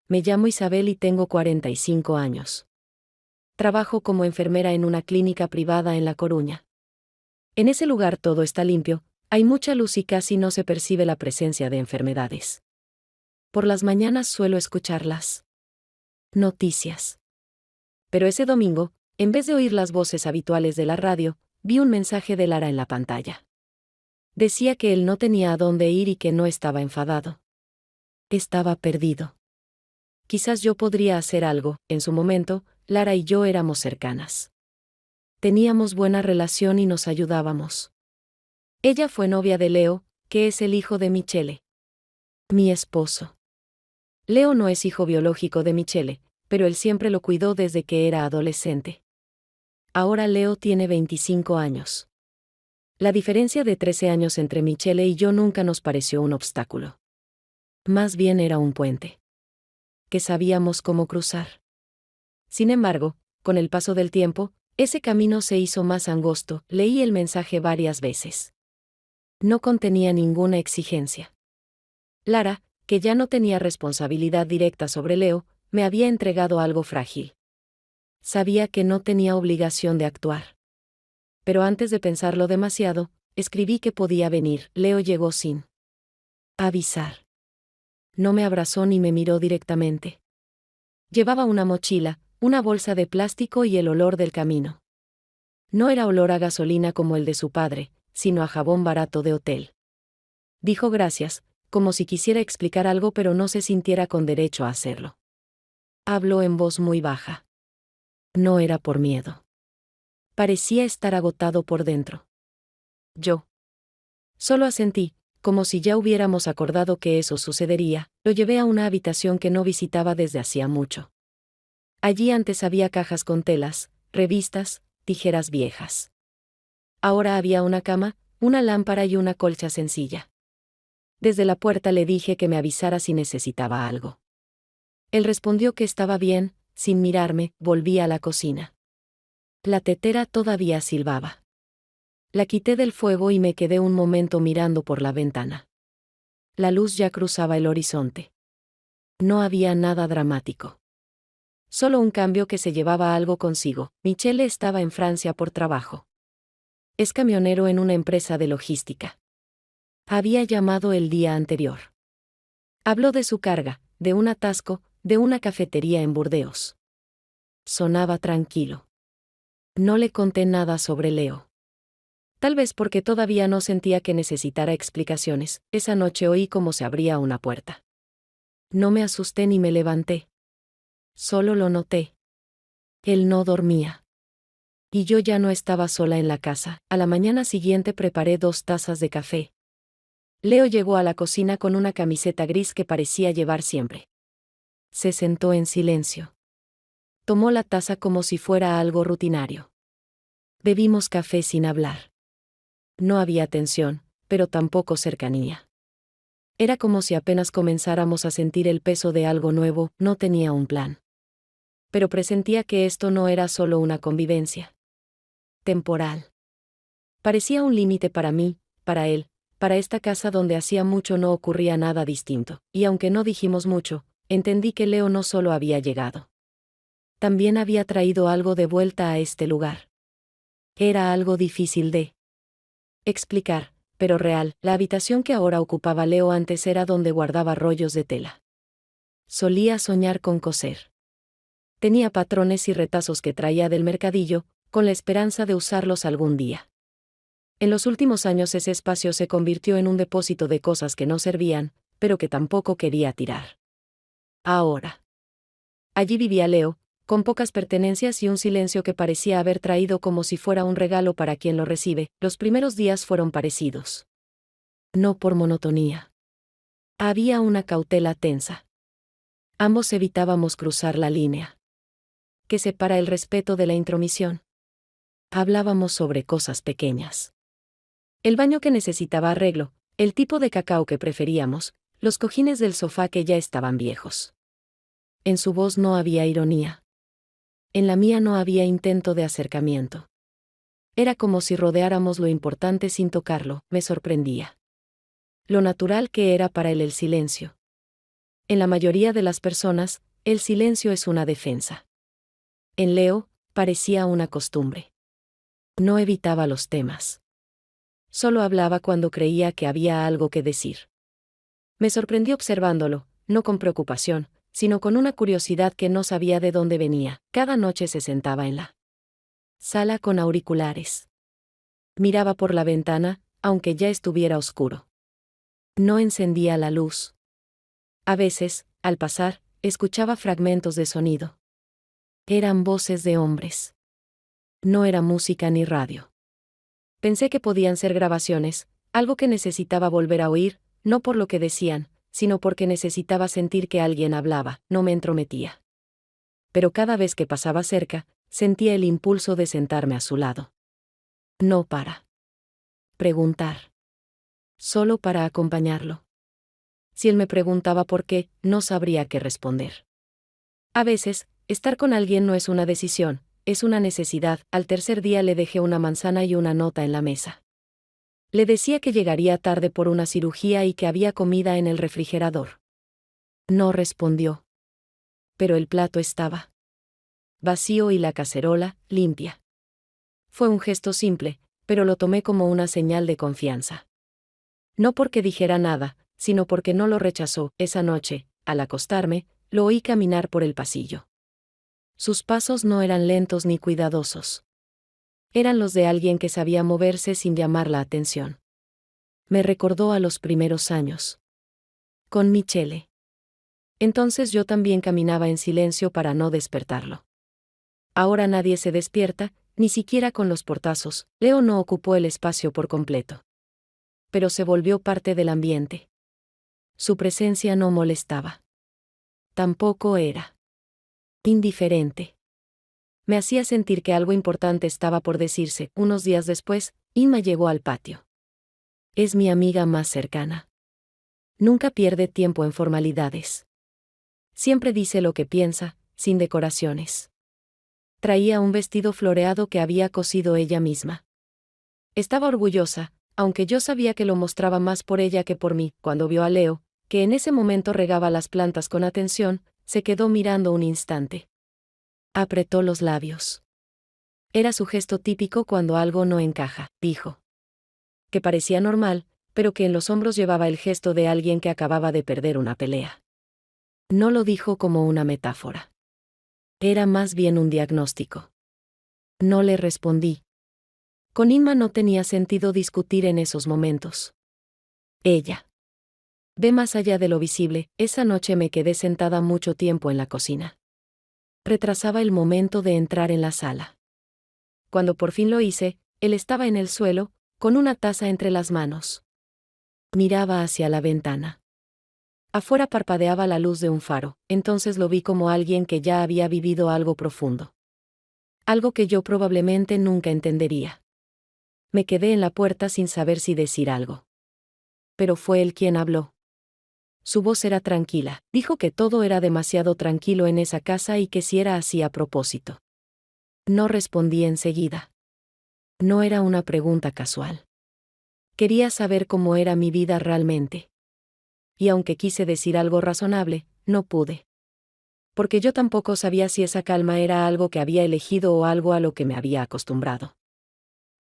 me llamo Isabel y tengo 45 años. Trabajo como enfermera en una clínica privada en La Coruña. En ese lugar todo está limpio, hay mucha luz y casi no se percibe la presencia de enfermedades. Por las mañanas suelo escuchar las noticias. Pero ese domingo, en vez de oír las voces habituales de la radio, vi un mensaje de Lara en la pantalla. Decía que él no tenía a dónde ir y que no estaba enfadado. Estaba perdido. Quizás yo podría hacer algo. En su momento, Lara y yo éramos cercanas. Teníamos buena relación y nos ayudábamos. Ella fue novia de Leo, que es el hijo de Michele. Mi esposo. Leo no es hijo biológico de Michele, pero él siempre lo cuidó desde que era adolescente. Ahora Leo tiene 25 años. La diferencia de 13 años entre Michele y yo nunca nos pareció un obstáculo. Más bien era un puente que sabíamos cómo cruzar. Sin embargo, con el paso del tiempo, ese camino se hizo más angosto. Leí el mensaje varias veces. No contenía ninguna exigencia. Lara, que ya no tenía responsabilidad directa sobre Leo, me había entregado algo frágil. Sabía que no tenía obligación de actuar. Pero antes de pensarlo demasiado, escribí que podía venir. Leo llegó sin avisar. No me abrazó ni me miró directamente. Llevaba una mochila, una bolsa de plástico y el olor del camino. No era olor a gasolina como el de su padre, sino a jabón barato de hotel. Dijo gracias, como si quisiera explicar algo pero no se sintiera con derecho a hacerlo. Habló en voz muy baja. No era por miedo. Parecía estar agotado por dentro. Yo solo asentí, como si ya hubiéramos acordado que eso sucedería. Lo llevé a una habitación que no visitaba desde hacía mucho. Allí antes había cajas con telas, revistas, tijeras viejas. Ahora había una cama, una lámpara y una colcha sencilla. Desde la puerta le dije que me avisara si necesitaba algo. Él respondió que estaba bien. Sin mirarme, volví a la cocina. La tetera todavía silbaba. La quité del fuego y me quedé un momento mirando por la ventana. La luz ya cruzaba el horizonte. No había nada dramático. Solo un cambio que se llevaba algo consigo. Michele estaba en Francia por trabajo. Es camionero en una empresa de logística. Había llamado el día anterior. Habló de su carga, de un atasco, de una cafetería en Burdeos. Sonaba tranquilo. No le conté nada sobre Leo. Tal vez porque todavía no sentía que necesitara explicaciones. Esa noche oí cómo se abría una puerta. No me asusté ni me levanté. Solo lo noté. Él no dormía. Y yo ya no estaba sola en la casa. A la mañana siguiente preparé 2 tazas de café. Leo llegó a la cocina con una camiseta gris que parecía llevar siempre. Se sentó en silencio. Tomó la taza como si fuera algo rutinario. Bebimos café sin hablar. No había tensión, pero tampoco cercanía. Era como si apenas comenzáramos a sentir el peso de algo nuevo. No tenía un plan. Pero presentía que esto no era solo una convivencia temporal. Parecía un límite para mí, para él, para esta casa donde hacía mucho no ocurría nada distinto, y aunque no dijimos mucho, entendí que Leo no solo había llegado. También había traído algo de vuelta a este lugar. Era algo difícil de explicar, pero real. La habitación que ahora ocupaba Leo antes era donde guardaba rollos de tela. Solía soñar con coser. Tenía patrones y retazos que traía del mercadillo, con la esperanza de usarlos algún día. En los últimos años ese espacio se convirtió en un depósito de cosas que no servían, pero que tampoco quería tirar. Ahora. Allí vivía Leo, con pocas pertenencias y un silencio que parecía haber traído como si fuera un regalo para quien lo recibe. Los primeros días fueron parecidos. No por monotonía. Había una cautela tensa. Ambos evitábamos cruzar la línea que separa el respeto de la intromisión. Hablábamos sobre cosas pequeñas. El baño que necesitaba arreglo, el tipo de cacao que preferíamos, los cojines del sofá que ya estaban viejos. En su voz no había ironía. En la mía no había intento de acercamiento. Era como si rodeáramos lo importante sin tocarlo. Me sorprendía lo natural que era para él el silencio. En la mayoría de las personas, el silencio es una defensa. En Leo, parecía una costumbre. No evitaba los temas. Solo hablaba cuando creía que había algo que decir. Me sorprendí observándolo, no con preocupación, sino con una curiosidad que no sabía de dónde venía. Cada noche se sentaba en la sala con auriculares. Miraba por la ventana, aunque ya estuviera oscuro. No encendía la luz. A veces, al pasar, escuchaba fragmentos de sonido. Eran voces de hombres. No era música ni radio. Pensé que podían ser grabaciones, algo que necesitaba volver a oír, no por lo que decían, sino porque necesitaba sentir que alguien hablaba. No me entrometía. Pero cada vez que pasaba cerca, sentía el impulso de sentarme a su lado. No para preguntar. Solo para acompañarlo. Si él me preguntaba por qué, no sabría qué responder. A veces, estar con alguien no es una decisión, es una necesidad. Al tercer día le dejé una manzana y una nota en la mesa. Le decía que llegaría tarde por una cirugía y que había comida en el refrigerador. No respondió. Pero el plato estaba vacío y la cacerola, limpia. Fue un gesto simple, pero lo tomé como una señal de confianza. No porque dijera nada, sino porque no lo rechazó. Esa noche, al acostarme, lo oí caminar por el pasillo. Sus pasos no eran lentos ni cuidadosos. Eran los de alguien que sabía moverse sin llamar la atención. Me recordó a los primeros años. Con Michele. Entonces yo también caminaba en silencio para no despertarlo. Ahora nadie se despierta, ni siquiera con los portazos. Leo no ocupó el espacio por completo. Pero se volvió parte del ambiente. Su presencia no molestaba. Tampoco era indiferente. Me hacía sentir que algo importante estaba por decirse. Unos días después, Inma llegó al patio. Es mi amiga más cercana. Nunca pierde tiempo en formalidades. Siempre dice lo que piensa, sin decoraciones. Traía un vestido floreado que había cosido ella misma. Estaba orgullosa, aunque yo sabía que lo mostraba más por ella que por mí. Cuando vio a Leo, que en ese momento regaba las plantas con atención, se quedó mirando un instante. Apretó los labios. Era su gesto típico cuando algo no encaja, dijo. Que parecía normal, pero que en los hombros llevaba el gesto de alguien que acababa de perder una pelea. No lo dijo como una metáfora. Era más bien un diagnóstico. No le respondí. Con Inma no tenía sentido discutir en esos momentos. Ella ve más allá de lo visible. Esa noche me quedé sentada mucho tiempo en la cocina. Retrasaba el momento de entrar en la sala. Cuando por fin lo hice, él estaba en el suelo, con una taza entre las manos. Miraba hacia la ventana. Afuera parpadeaba la luz de un faro. Entonces lo vi como alguien que ya había vivido algo profundo. Algo que yo probablemente nunca entendería. Me quedé en la puerta sin saber si decir algo. Pero fue él quien habló. Su voz era tranquila. Dijo que todo era demasiado tranquilo en esa casa y que si era así a propósito. No respondí enseguida. No era una pregunta casual. Quería saber cómo era mi vida realmente. Y aunque quise decir algo razonable, no pude. Porque yo tampoco sabía si esa calma era algo que había elegido o algo a lo que me había acostumbrado.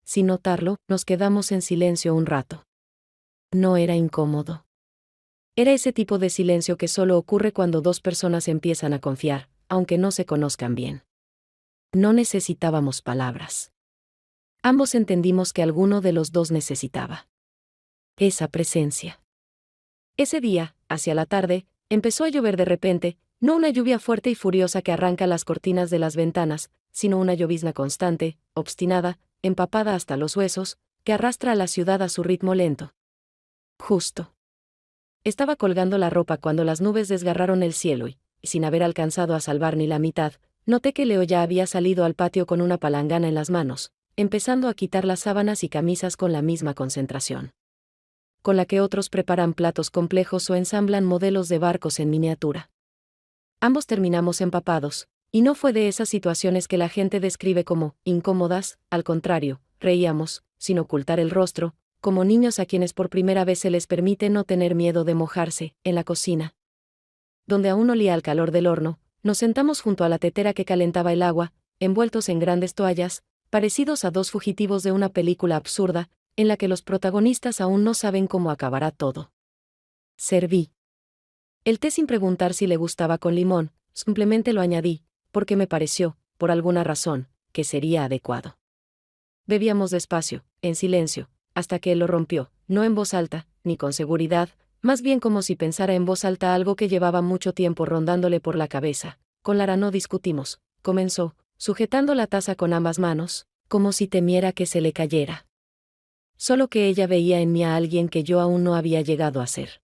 Sin notarlo, nos quedamos en silencio un rato. No era incómodo. Era ese tipo de silencio que solo ocurre cuando dos personas empiezan a confiar, aunque no se conozcan bien. No necesitábamos palabras. Ambos entendimos que alguno de los dos necesitaba esa presencia. Ese día, hacia la tarde, empezó a llover de repente, no una lluvia fuerte y furiosa que arranca las cortinas de las ventanas, sino una llovizna constante, obstinada, empapada hasta los huesos, que arrastra a la ciudad a su ritmo lento. Justo. Estaba colgando la ropa cuando las nubes desgarraron el cielo y, sin haber alcanzado a salvar ni la mitad, noté que Leo ya había salido al patio con una palangana en las manos, empezando a quitar las sábanas y camisas con la misma concentración con la que otros preparan platos complejos o ensamblan modelos de barcos en miniatura. Ambos terminamos empapados, y no fue de esas situaciones que la gente describe como incómodas, al contrario, reíamos, sin ocultar el rostro, como niños a quienes por primera vez se les permite no tener miedo de mojarse. En la cocina donde aún olía al calor del horno, nos sentamos junto a la tetera que calentaba el agua, envueltos en grandes toallas, parecidos a dos fugitivos de una película absurda, en la que los protagonistas aún no saben cómo acabará todo. Serví el té sin preguntar si le gustaba con limón, simplemente lo añadí, porque me pareció, por alguna razón, que sería adecuado. Bebíamos despacio, en silencio, hasta que él lo rompió, no en voz alta, ni con seguridad, más bien como si pensara en voz alta algo que llevaba mucho tiempo rondándole por la cabeza. Con Lara no discutimos, comenzó, sujetando la taza con ambas manos, como si temiera que se le cayera. Solo que ella veía en mí a alguien que yo aún no había llegado a ser.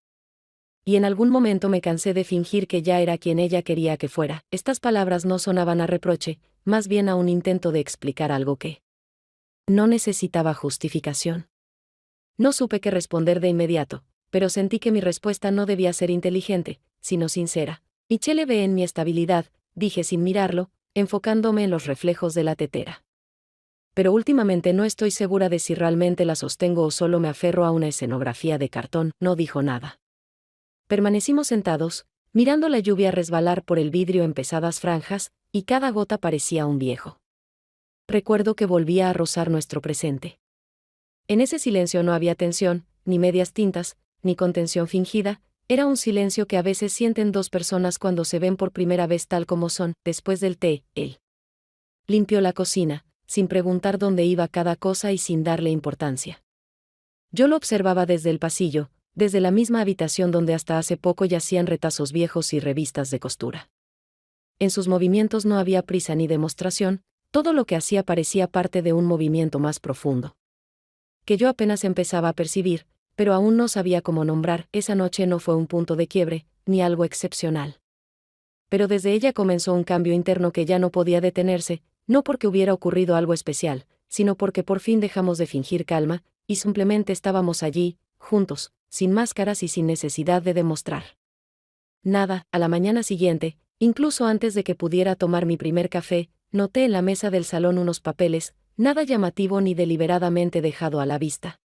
Y en algún momento me cansé de fingir que ya era quien ella quería que fuera. Estas palabras no sonaban a reproche, más bien a un intento de explicar algo que no necesitaba justificación. No supe qué responder de inmediato, pero sentí que mi respuesta no debía ser inteligente, sino sincera. Michele ve en mi estabilidad, dije sin mirarlo, enfocándome en los reflejos de la tetera. Pero últimamente no estoy segura de si realmente la sostengo o solo me aferro a una escenografía de cartón. No dijo nada. Permanecimos sentados, mirando la lluvia resbalar por el vidrio en pesadas franjas, y cada gota parecía un viejo recuerdo que volvía a rozar nuestro presente. En ese silencio no había tensión, ni medias tintas, ni contención fingida, era un silencio que a veces sienten dos personas cuando se ven por primera vez tal como son. Después del té, él limpió la cocina, sin preguntar dónde iba cada cosa y sin darle importancia. Yo lo observaba desde el pasillo, desde la misma habitación donde hasta hace poco yacían retazos viejos y revistas de costura. En sus movimientos no había prisa ni demostración, todo lo que hacía parecía parte de un movimiento más profundo, que yo apenas empezaba a percibir, pero aún no sabía cómo nombrar. Esa noche no fue un punto de quiebre, ni algo excepcional. Pero desde ella comenzó un cambio interno que ya no podía detenerse, no porque hubiera ocurrido algo especial, sino porque por fin dejamos de fingir calma, y simplemente estábamos allí, juntos, sin máscaras y sin necesidad de demostrar nada. A la mañana siguiente, incluso antes de que pudiera tomar mi primer café, noté en la mesa del salón unos papeles, nada llamativo ni deliberadamente dejado a la vista.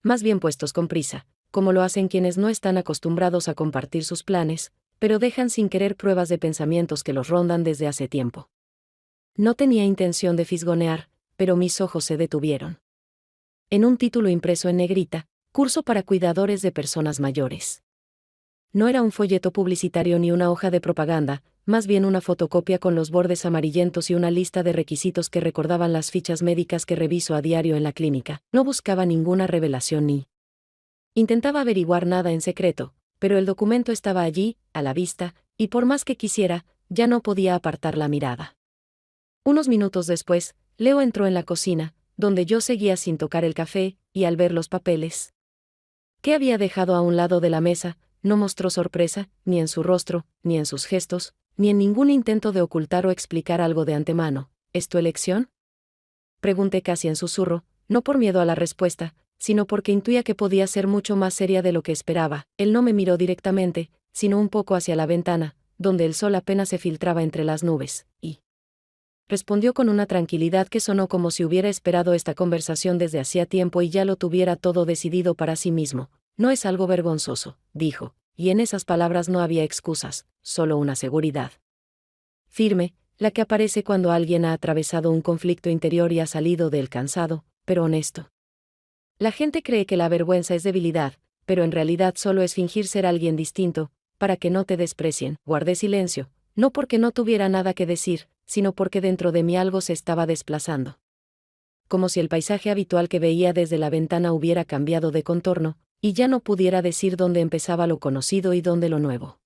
Más bien puestos con prisa, como lo hacen quienes no están acostumbrados a compartir sus planes, pero dejan sin querer pruebas de pensamientos que los rondan desde hace tiempo. No tenía intención de fisgonear, pero mis ojos se detuvieron. En un título impreso en negrita, curso para cuidadores de personas mayores. No era un folleto publicitario ni una hoja de propaganda, más bien una fotocopia con los bordes amarillentos y una lista de requisitos que recordaban las fichas médicas que reviso a diario en la clínica. No buscaba ninguna revelación ni intentaba averiguar nada en secreto, pero el documento estaba allí, a la vista, y por más que quisiera, ya no podía apartar la mirada. Unos minutos después, Leo entró en la cocina, donde yo seguía sin tocar el café, y al ver los papeles que había dejado a un lado de la mesa, no mostró sorpresa, ni en su rostro, ni en sus gestos, ni en ningún intento de ocultar o explicar algo de antemano. ¿Es tu elección?, pregunté casi en susurro, no por miedo a la respuesta, sino porque intuía que podía ser mucho más seria de lo que esperaba. Él no me miró directamente, sino un poco hacia la ventana, donde el sol apenas se filtraba entre las nubes, y respondió con una tranquilidad que sonó como si hubiera esperado esta conversación desde hacía tiempo y ya lo tuviera todo decidido para sí mismo. No es algo vergonzoso, dijo, y en esas palabras no había excusas, solo una seguridad firme, la que aparece cuando alguien ha atravesado un conflicto interior y ha salido de él cansado, pero honesto. La gente cree que la vergüenza es debilidad, pero en realidad solo es fingir ser alguien distinto, para que no te desprecien. Guardé silencio, no porque no tuviera nada que decir, sino porque dentro de mí algo se estaba desplazando. Como si el paisaje habitual que veía desde la ventana hubiera cambiado de contorno, y ya no pudiera decir dónde empezaba lo conocido y dónde lo nuevo.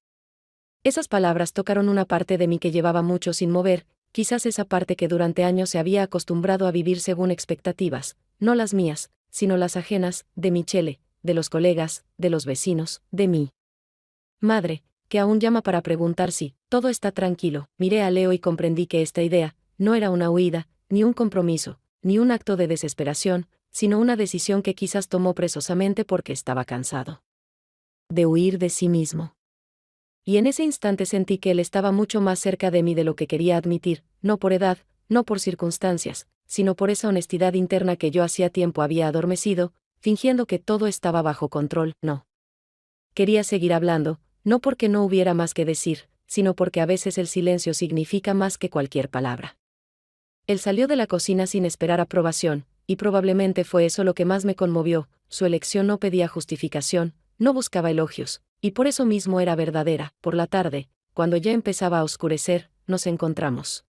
Esas palabras tocaron una parte de mí que llevaba mucho sin mover, quizás esa parte que durante años se había acostumbrado a vivir según expectativas, no las mías, sino las ajenas, de Michele, de los colegas, de los vecinos, de mi madre, que aún llama para preguntar si todo está tranquilo. Miré a Leo y comprendí que esta idea no era una huida, ni un compromiso, ni un acto de desesperación, sino una decisión que quizás tomó precisamente porque estaba cansado de huir de sí mismo. Y en ese instante sentí que él estaba mucho más cerca de mí de lo que quería admitir, no por edad, no por circunstancias, sino por esa honestidad interna que yo hacía tiempo había adormecido, fingiendo que todo estaba bajo control. No quería seguir hablando, no porque no hubiera más que decir, sino porque a veces el silencio significa más que cualquier palabra. Él salió de la cocina sin esperar aprobación, y probablemente fue eso lo que más me conmovió. Su elección no pedía justificación, no buscaba elogios, y por eso mismo era verdadera. Por la tarde, cuando ya empezaba a oscurecer, nos encontramos.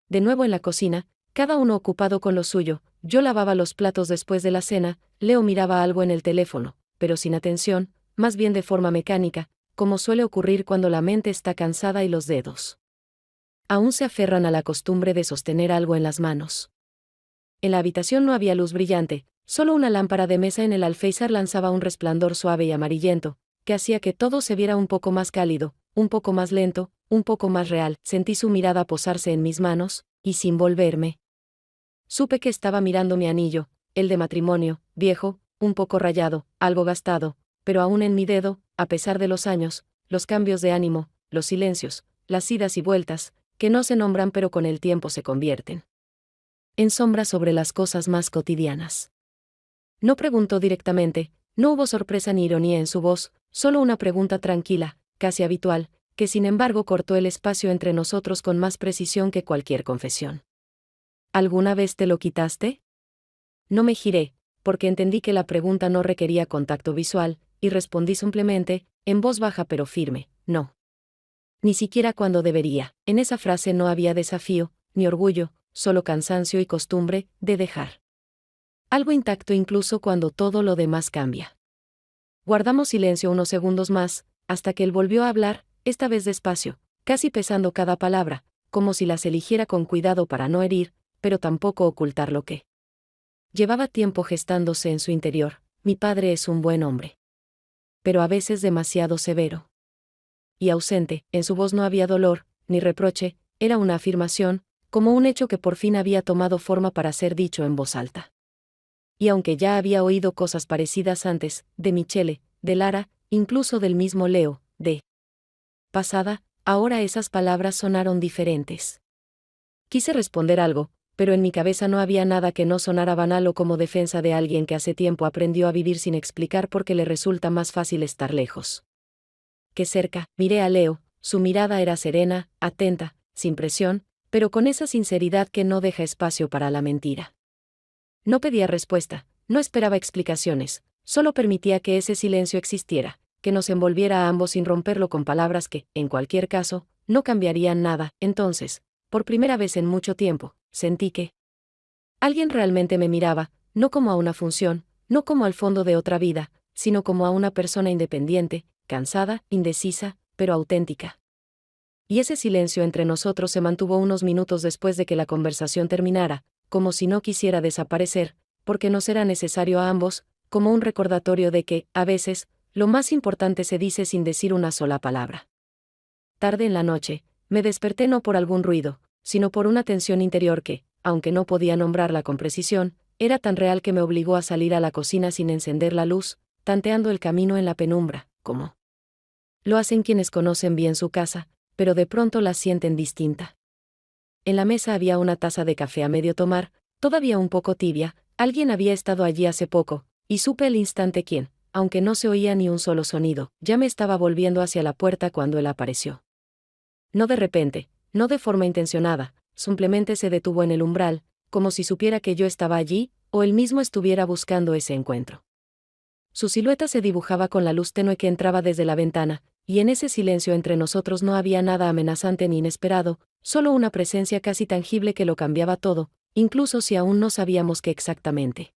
De nuevo en la cocina, cada uno ocupado con lo suyo. Yo lavaba los platos después de la cena, Leo miraba algo en el teléfono, pero sin atención, más bien de forma mecánica, como suele ocurrir cuando la mente está cansada y los dedos aún se aferran a la costumbre de sostener algo en las manos. En la habitación no había luz brillante, solo una lámpara de mesa en el alféizar lanzaba un resplandor suave y amarillento, que hacía que todo se viera un poco más cálido, un poco más lento, un poco más real. Sentí su mirada posarse en mis manos, y sin volverme, supe que estaba mirando mi anillo, el de matrimonio, viejo, un poco rayado, algo gastado, pero aún en mi dedo, a pesar de los años, los cambios de ánimo, los silencios, las idas y vueltas, que no se nombran pero con el tiempo se convierten en sombras sobre las cosas más cotidianas. No preguntó directamente, no hubo sorpresa ni ironía en su voz, solo una pregunta tranquila, casi habitual, que sin embargo cortó el espacio entre nosotros con más precisión que cualquier confesión. ¿Alguna vez te lo quitaste? No me giré, porque entendí que la pregunta no requería contacto visual, y respondí simplemente, en voz baja pero firme, no. Ni siquiera cuando debería. En esa frase no había desafío, ni orgullo, solo cansancio y costumbre de dejar algo intacto incluso cuando todo lo demás cambia. Guardamos silencio unos segundos más, hasta que él volvió a hablar, esta vez despacio, casi pesando cada palabra, como si las eligiera con cuidado para no herir, pero tampoco ocultar lo que llevaba tiempo gestándose en su interior. Mi padre es un buen hombre, pero a veces demasiado severo y ausente. En su voz no había dolor, ni reproche, era una afirmación, como un hecho que por fin había tomado forma para ser dicho en voz alta. Y aunque ya había oído cosas parecidas antes, de Michele, de Lara, incluso del mismo Leo, de pasada, ahora esas palabras sonaron diferentes. Quise responder algo, pero en mi cabeza no había nada que no sonara banal o como defensa de alguien que hace tiempo aprendió a vivir sin explicar porque le resulta más fácil estar lejos que cerca. Miré a Leo, su mirada era serena, atenta, sin presión, pero con esa sinceridad que no deja espacio para la mentira. No pedía respuesta, no esperaba explicaciones, solo permitía que ese silencio existiera, que nos envolviera a ambos sin romperlo con palabras que, en cualquier caso, no cambiarían nada. Entonces, por primera vez en mucho tiempo, sentí que alguien realmente me miraba, no como a una función, no como al fondo de otra vida, sino como a una persona independiente, cansada, indecisa, pero auténtica. Y ese silencio entre nosotros se mantuvo unos minutos después de que la conversación terminara, como si no quisiera desaparecer, porque nos era necesario a ambos, como un recordatorio de que, a veces, lo más importante se dice sin decir una sola palabra. Tarde en la noche, me desperté no por algún ruido, sino por una tensión interior que, aunque no podía nombrarla con precisión, era tan real que me obligó a salir a la cocina sin encender la luz, tanteando el camino en la penumbra, como lo hacen quienes conocen bien su casa, pero de pronto la sienten distinta. En la mesa había una taza de café a medio tomar, todavía un poco tibia. Alguien había estado allí hace poco, y supe al instante quién, aunque no se oía ni un solo sonido. Ya me estaba volviendo hacia la puerta cuando él apareció. No de repente, no de forma intencionada, simplemente se detuvo en el umbral, como si supiera que yo estaba allí, o él mismo estuviera buscando ese encuentro. Su silueta se dibujaba con la luz tenue que entraba desde la ventana, y en ese silencio entre nosotros no había nada amenazante ni inesperado, solo una presencia casi tangible que lo cambiaba todo, incluso si aún no sabíamos qué exactamente.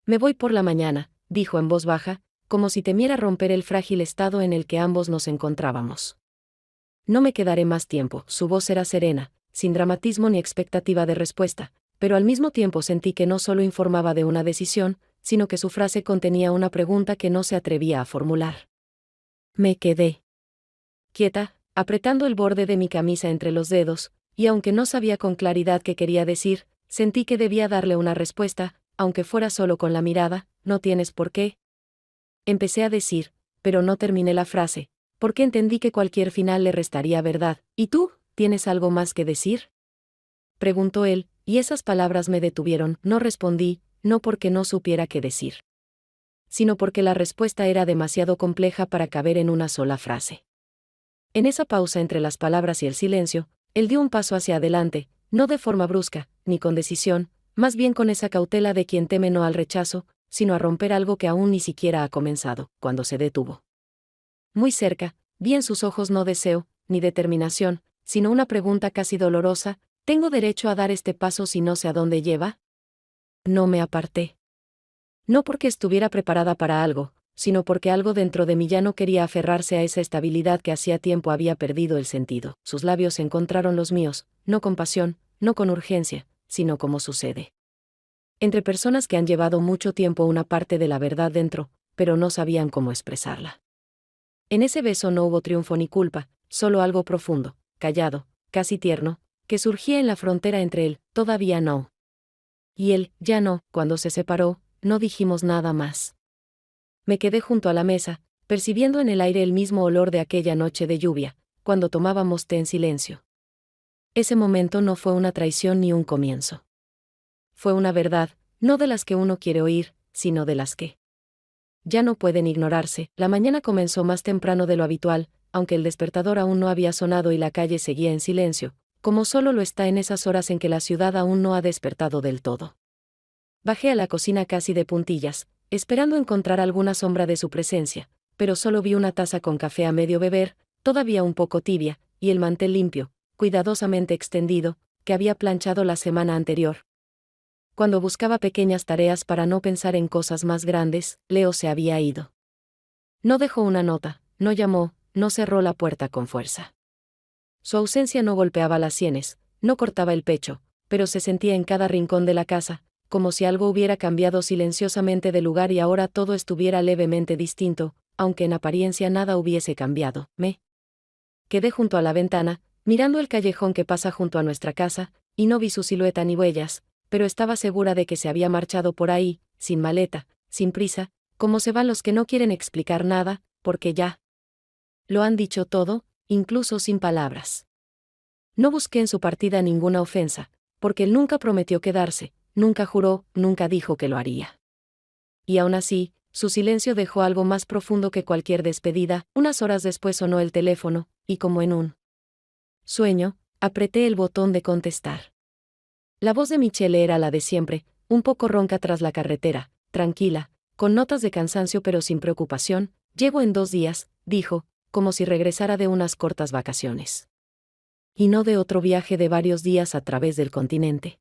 Me voy por la mañana, dijo en voz baja, como si temiera romper el frágil estado en el que ambos nos encontrábamos. No me quedaré más tiempo. Su voz era serena, sin dramatismo ni expectativa de respuesta, pero al mismo tiempo sentí que no solo informaba de una decisión, sino que su frase contenía una pregunta que no se atrevía a formular. Me quedé quieta, apretando el borde de mi camisa entre los dedos, y aunque no sabía con claridad qué quería decir, sentí que debía darle una respuesta, aunque fuera solo con la mirada. No tienes por qué. Empecé a decir, pero no terminé la frase, porque entendí que cualquier final le restaría verdad. ¿Y tú, tienes algo más que decir?, preguntó él, y esas palabras me detuvieron. No respondí, no porque no supiera qué decir, sino porque la respuesta era demasiado compleja para caber en una sola frase. En esa pausa entre las palabras y el silencio, él dio un paso hacia adelante, no de forma brusca, ni con decisión, más bien con esa cautela de quien teme no al rechazo, sino a romper algo que aún ni siquiera ha comenzado, cuando se detuvo. Muy cerca, vi en sus ojos no deseo, ni determinación, sino una pregunta casi dolorosa: ¿tengo derecho a dar este paso si no sé a dónde lleva? No me aparté. No porque estuviera preparada para algo, sino porque algo dentro de mí ya no quería aferrarse a esa estabilidad que hacía tiempo había perdido el sentido. Sus labios encontraron los míos, no con pasión, no con urgencia, sino como sucede entre personas que han llevado mucho tiempo una parte de la verdad dentro, pero no sabían cómo expresarla. En ese beso no hubo triunfo ni culpa, solo algo profundo, callado, casi tierno, que surgía en la frontera entre él, todavía no. Y él, ya no. Cuando se separó, no dijimos nada más. Me quedé junto a la mesa, percibiendo en el aire el mismo olor de aquella noche de lluvia, cuando tomábamos té en silencio. Ese momento no fue una traición ni un comienzo. Fue una verdad, no de las que uno quiere oír, sino de las que ya no pueden ignorarse. La mañana comenzó más temprano de lo habitual, aunque el despertador aún no había sonado y la calle seguía en silencio, como solo lo está en esas horas en que la ciudad aún no ha despertado del todo. Bajé a la cocina casi de puntillas, esperando encontrar alguna sombra de su presencia, pero solo vi una taza con café a medio beber, todavía un poco tibia, y el mantel limpio, cuidadosamente extendido, que había planchado la semana anterior. Cuando buscaba pequeñas tareas para no pensar en cosas más grandes, Leo se había ido. No dejó una nota, no llamó, no cerró la puerta con fuerza. Su ausencia no golpeaba las sienes, no cortaba el pecho, pero se sentía en cada rincón de la casa, como si algo hubiera cambiado silenciosamente de lugar y ahora todo estuviera levemente distinto, aunque en apariencia nada hubiese cambiado. Me quedé junto a la ventana, mirando el callejón que pasa junto a nuestra casa, y no vi su silueta ni huellas, pero estaba segura de que se había marchado por ahí, sin maleta, sin prisa, como se van los que no quieren explicar nada, porque ya lo han dicho todo, incluso sin palabras. No busqué en su partida ninguna ofensa, porque él nunca prometió quedarse, nunca juró, nunca dijo que lo haría. Y aún así, su silencio dejó algo más profundo que cualquier despedida. Unas horas después sonó el teléfono, y como en un sueño, apreté el botón de contestar. La voz de Michelle era la de siempre, un poco ronca tras la carretera, tranquila, con notas de cansancio pero sin preocupación. Llego en 2 días, dijo, como si regresara de unas cortas vacaciones. Y no de otro viaje de varios días a través del continente.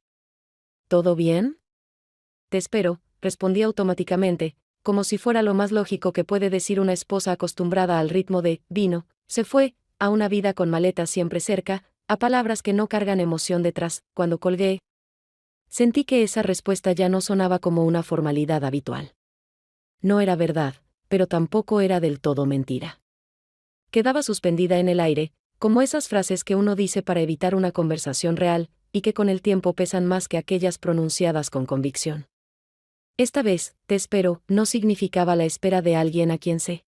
¿Todo bien? Te espero, respondí automáticamente, como si fuera lo más lógico que puede decir una esposa acostumbrada al ritmo de vino. Se fue, a una vida con maletas siempre cerca, a palabras que no cargan emoción detrás. Cuando colgué, sentí que esa respuesta ya no sonaba como una formalidad habitual. No era verdad, pero tampoco era del todo mentira. Quedaba suspendida en el aire, como esas frases que uno dice para evitar una conversación real, y que con el tiempo pesan más que aquellas pronunciadas con convicción. Esta vez, te espero, no significaba la espera de alguien a quien se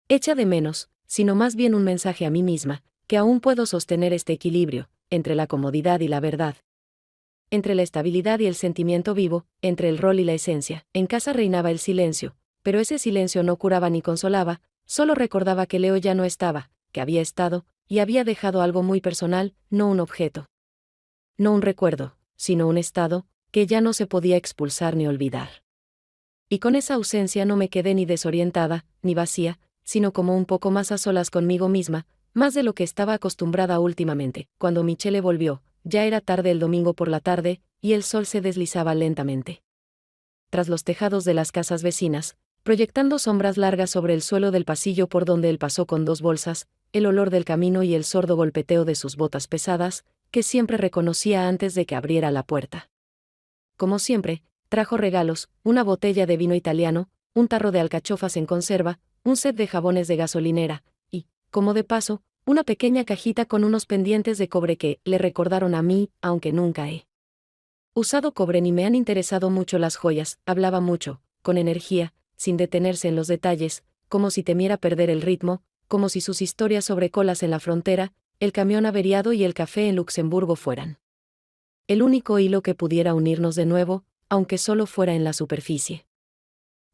echa de menos, sino más bien un mensaje a mí misma, que aún puedo sostener este equilibrio, entre la comodidad y la verdad. Entre la estabilidad y el sentimiento vivo, entre el rol y la esencia. En casa reinaba el silencio, pero ese silencio no curaba ni consolaba, solo recordaba que Leo ya no estaba, que había estado, y había dejado algo muy personal, no un objeto. No un recuerdo, sino un estado, que ya no se podía expulsar ni olvidar. Y con esa ausencia no me quedé ni desorientada, ni vacía, sino como un poco más a solas conmigo misma, más de lo que estaba acostumbrada últimamente. Cuando Michelle volvió, ya era tarde el domingo por la tarde, y el sol se deslizaba lentamente tras los tejados de las casas vecinas, proyectando sombras largas sobre el suelo del pasillo por donde él pasó con 2 bolsas, el olor del camino y el sordo golpeteo de sus botas pesadas, que siempre reconocía antes de que abriera la puerta. Como siempre, trajo regalos: una botella de vino italiano, un tarro de alcachofas en conserva, un set de jabones de gasolinera, y, como de paso, una pequeña cajita con unos pendientes de cobre que le recordaron a mí, aunque nunca he usado cobre ni me han interesado mucho las joyas. Hablaba mucho, con energía, sin detenerse en los detalles, como si temiera perder el ritmo, como si sus historias sobre colas en la frontera, el camión averiado y el café en Luxemburgo fueran el único hilo que pudiera unirnos de nuevo, aunque solo fuera en la superficie.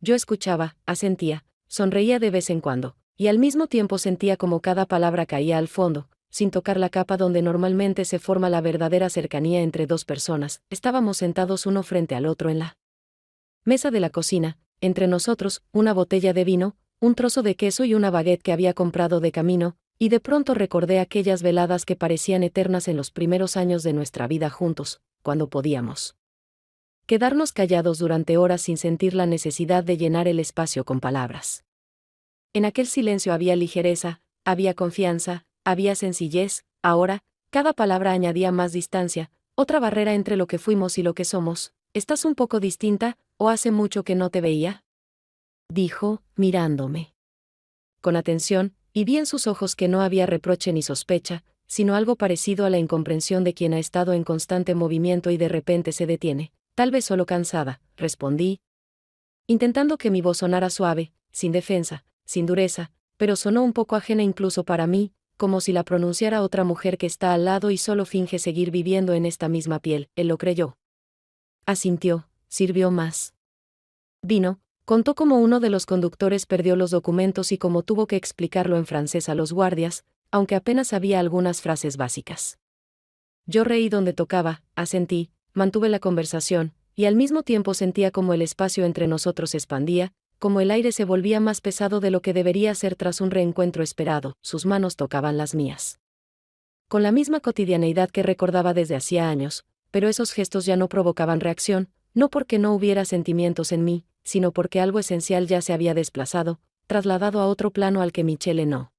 Yo escuchaba, asentía, sonreía de vez en cuando, y al mismo tiempo sentía como cada palabra caía al fondo, sin tocar la capa donde normalmente se forma la verdadera cercanía entre dos personas. Estábamos sentados uno frente al otro en la mesa de la cocina, entre nosotros, una botella de vino, un trozo de queso y una baguette que había comprado de camino, y de pronto recordé aquellas veladas que parecían eternas en los primeros años de nuestra vida juntos, cuando podíamos quedarnos callados durante horas sin sentir la necesidad de llenar el espacio con palabras. En aquel silencio había ligereza, había confianza, había sencillez. Ahora, cada palabra añadía más distancia, otra barrera entre lo que fuimos y lo que somos. ¿Estás un poco distinta, o hace mucho que no te veía?, dijo, mirándome con atención, y vi en sus ojos que no había reproche ni sospecha, sino algo parecido a la incomprensión de quien ha estado en constante movimiento y de repente se detiene. Tal vez solo cansada, respondí, intentando que mi voz sonara suave, sin defensa, sin dureza, pero sonó un poco ajena incluso para mí, como si la pronunciara otra mujer que está al lado y solo finge seguir viviendo en esta misma piel. Él lo creyó. Asintió, sirvió más vino, contó cómo uno de los conductores perdió los documentos y cómo tuvo que explicarlo en francés a los guardias, aunque apenas sabía algunas frases básicas. Yo reí donde tocaba, asentí, mantuve la conversación, y al mismo tiempo sentía como el espacio entre nosotros se expandía, como el aire se volvía más pesado de lo que debería ser tras un reencuentro esperado. Sus manos tocaban las mías con la misma cotidianeidad que recordaba desde hacía años, pero esos gestos ya no provocaban reacción, no porque no hubiera sentimientos en mí, sino porque algo esencial ya se había desplazado, trasladado a otro plano al que Michele no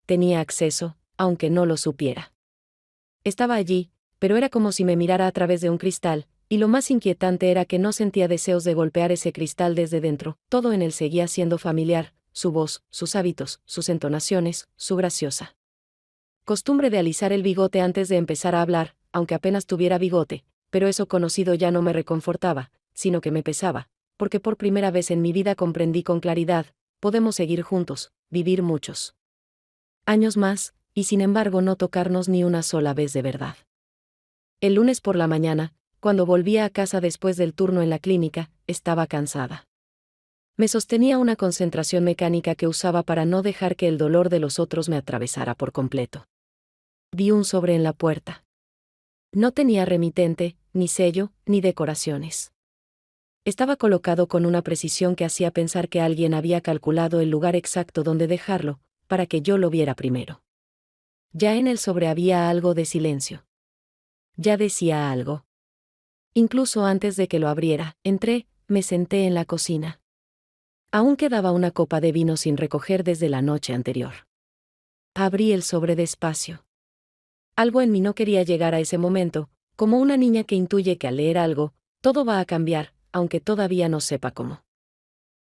tenía acceso, aunque no lo supiera. Estaba allí, pero era como si me mirara a través de un cristal, y lo más inquietante era que no sentía deseos de golpear ese cristal desde dentro. Todo en él seguía siendo familiar, su voz, sus hábitos, sus entonaciones, su graciosa costumbre de alisar el bigote antes de empezar a hablar, aunque apenas tuviera bigote, pero eso conocido ya no me reconfortaba, sino que me pesaba, porque por primera vez en mi vida comprendí con claridad: podemos seguir juntos, vivir muchos años más, y sin embargo no tocarnos ni una sola vez de verdad. El lunes por la mañana, cuando volvía a casa después del turno en la clínica, estaba cansada. Me sostenía una concentración mecánica que usaba para no dejar que el dolor de los otros me atravesara por completo. Vi un sobre en la puerta. No tenía remitente, ni sello, ni decoraciones. Estaba colocado con una precisión que hacía pensar que alguien había calculado el lugar exacto donde dejarlo, para que yo lo viera primero. Ya en el sobre había algo de silencio. Ya decía algo. Incluso antes de que lo abriera, entré, me senté en la cocina. Aún quedaba una copa de vino sin recoger desde la noche anterior. Abrí el sobre despacio. Algo en mí no quería llegar a ese momento, como una niña que intuye que al leer algo, todo va a cambiar, aunque todavía no sepa cómo.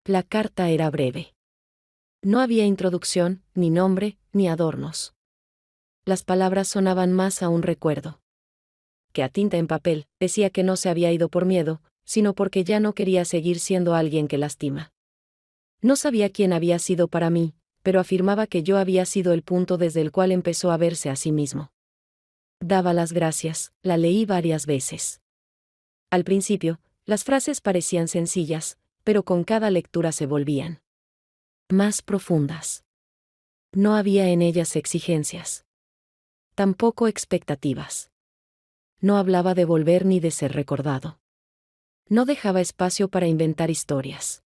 La carta era breve. No había introducción, ni nombre, ni adornos. Las palabras sonaban más a un recuerdo que a tinta en papel. Decía que no se había ido por miedo, sino porque ya no quería seguir siendo alguien que lastima. No sabía quién había sido para mí, pero afirmaba que yo había sido el punto desde el cual empezó a verse a sí mismo. Daba las gracias. La leí varias veces. Al principio, las frases parecían sencillas, pero con cada lectura se volvían más profundas. No había en ellas exigencias. Tampoco expectativas. No hablaba de volver ni de ser recordado. No dejaba espacio para inventar historias.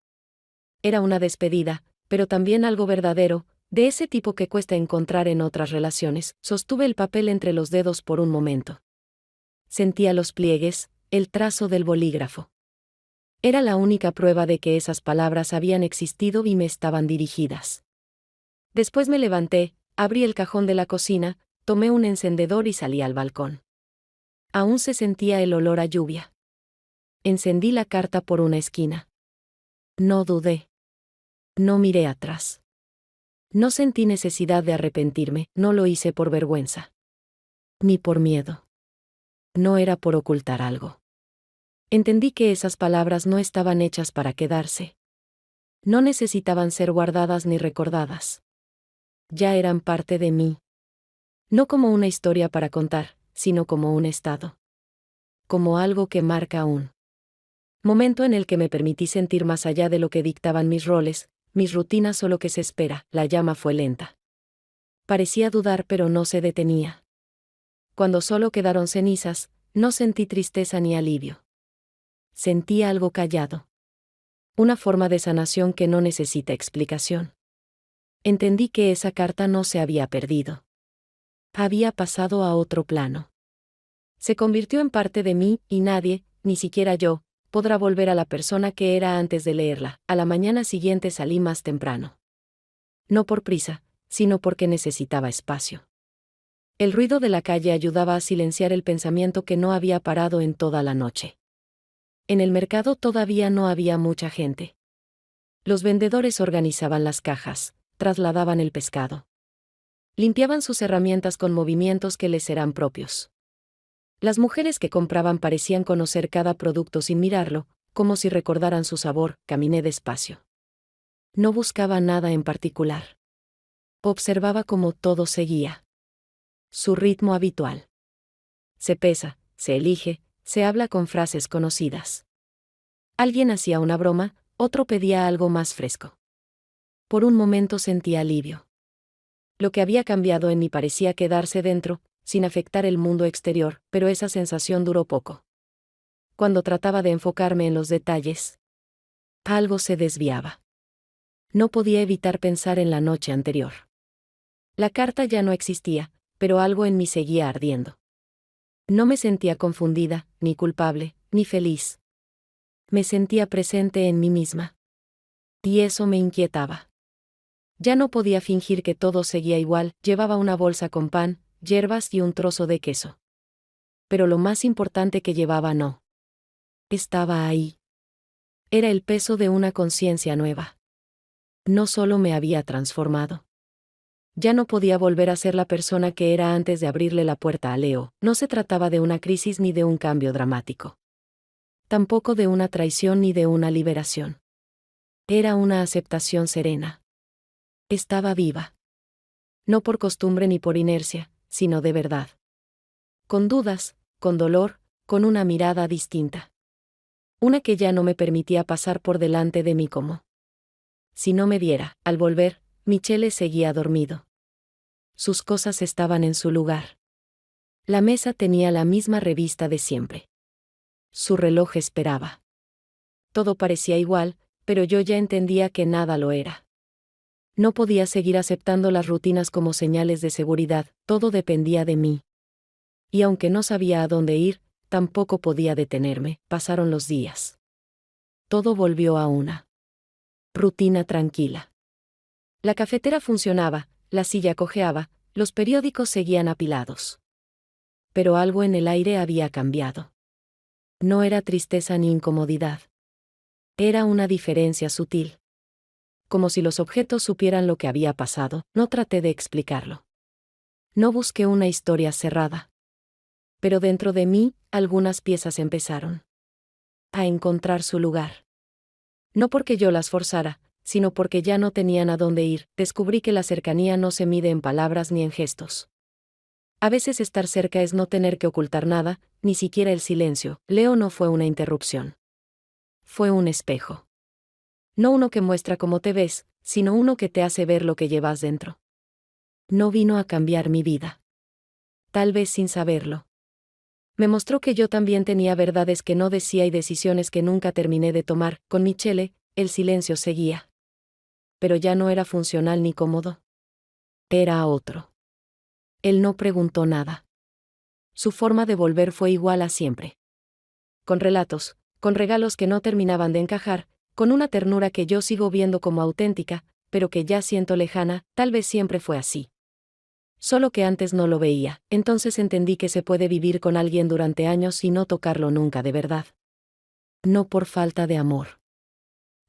Era una despedida, pero también algo verdadero, de ese tipo que cuesta encontrar en otras relaciones. Sostuve el papel entre los dedos por un momento. Sentía los pliegues, el trazo del bolígrafo. Era la única prueba de que esas palabras habían existido y me estaban dirigidas. Después me levanté, abrí el cajón de la cocina, tomé un encendedor y salí al balcón. Aún se sentía el olor a lluvia. Encendí la carta por una esquina. No dudé. No miré atrás. No sentí necesidad de arrepentirme, no lo hice por vergüenza. Ni por miedo. No era por ocultar algo. Entendí que esas palabras no estaban hechas para quedarse. No necesitaban ser guardadas ni recordadas. Ya eran parte de mí. No como una historia para contar, sino como un estado. Como algo que marca un Momento en el que me permití sentir más allá de lo que dictaban mis roles, mis rutinas o lo que se espera. La llama fue lenta. Parecía dudar, pero no se detenía. Cuando solo quedaron cenizas, no sentí tristeza ni alivio. Sentí algo callado. Una forma de sanación que no necesita explicación. Entendí que esa carta no se había perdido. Había pasado a otro plano. Se convirtió en parte de mí, y nadie, ni siquiera yo, podrá volver a la persona que era antes de leerla. A la mañana siguiente salí más temprano. No por prisa, sino porque necesitaba espacio. El ruido de la calle ayudaba a silenciar el pensamiento que no había parado en toda la noche. En el mercado todavía no había mucha gente. Los vendedores organizaban las cajas, trasladaban el pescado. Limpiaban sus herramientas con movimientos que les eran propios. Las mujeres que compraban parecían conocer cada producto sin mirarlo, como si recordaran su sabor. Caminé despacio. No buscaba nada en particular. Observaba cómo todo seguía. Su ritmo habitual. Se pesa, se elige, se habla con frases conocidas. Alguien hacía una broma, otro pedía algo más fresco. Por un momento sentí alivio. Lo que había cambiado en mí parecía quedarse dentro, sin afectar el mundo exterior, pero esa sensación duró poco. Cuando trataba de enfocarme en los detalles, algo se desviaba. No podía evitar pensar en la noche anterior. La carta ya no existía, pero algo en mí seguía ardiendo. No me sentía confundida, ni culpable, ni feliz. Me sentía presente en mí misma. Y eso me inquietaba. Ya no podía fingir que todo seguía igual. Llevaba una bolsa con pan, hierbas y un trozo de queso. Pero lo más importante que llevaba no estaba ahí. Era el peso de una conciencia nueva. No solo me había transformado. Ya no podía volver a ser la persona que era antes de abrirle la puerta a Leo. No se trataba de una crisis ni de un cambio dramático. Tampoco de una traición ni de una liberación. Era una aceptación serena. Estaba viva. No por costumbre ni por inercia, sino de verdad. Con dudas, con dolor, con una mirada distinta. Una que ya no me permitía pasar por delante de mí como si no me viera. Al volver, Michele seguía dormido. Sus cosas estaban en su lugar. La mesa tenía la misma revista de siempre. Su reloj esperaba. Todo parecía igual, pero yo ya entendía que nada lo era. No podía seguir aceptando las rutinas como señales de seguridad, todo dependía de mí. Y aunque no sabía a dónde ir, tampoco podía detenerme. Pasaron los días. Todo volvió a una rutina tranquila. La cafetera funcionaba, la silla cojeaba, los periódicos seguían apilados. Pero algo en el aire había cambiado. No era tristeza ni incomodidad. Era una diferencia sutil. Como si los objetos supieran lo que había pasado. No traté de explicarlo. No busqué una historia cerrada. Pero dentro de mí, algunas piezas empezaron a encontrar su lugar. No porque yo las forzara, sino porque ya no tenían a dónde ir. Descubrí que la cercanía no se mide en palabras ni en gestos. A veces estar cerca es no tener que ocultar nada, ni siquiera el silencio. Leo no fue una interrupción. Fue un espejo. No uno que muestra cómo te ves, sino uno que te hace ver lo que llevas dentro. No vino a cambiar mi vida. Tal vez sin saberlo. Me mostró que yo también tenía verdades que no decía y decisiones que nunca terminé de tomar. Con Michele, el silencio seguía. Pero ya no era funcional ni cómodo. Era otro. Él no preguntó nada. Su forma de volver fue igual a siempre. Con relatos, con regalos que no terminaban de encajar, con una ternura que yo sigo viendo como auténtica, pero que ya siento lejana. Tal vez siempre fue así. Solo que antes no lo veía. Entonces entendí que se puede vivir con alguien durante años y no tocarlo nunca de verdad. No por falta de amor.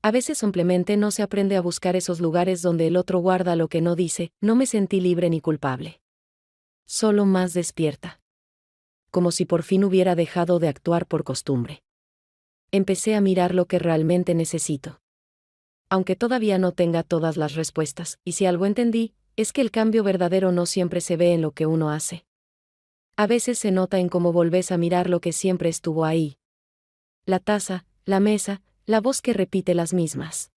A veces simplemente no se aprende a buscar esos lugares donde el otro guarda lo que no dice. No me sentí libre ni culpable. Solo más despierta. Como si por fin hubiera dejado de actuar por costumbre. Empecé a mirar lo que realmente necesito. Aunque todavía no tenga todas las respuestas, y si algo entendí, es que el cambio verdadero no siempre se ve en lo que uno hace. A veces se nota en cómo volvés a mirar lo que siempre estuvo ahí. La taza, la mesa, la voz que repite las mismas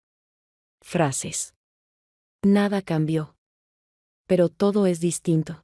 frases. Nada cambió. Pero todo es distinto.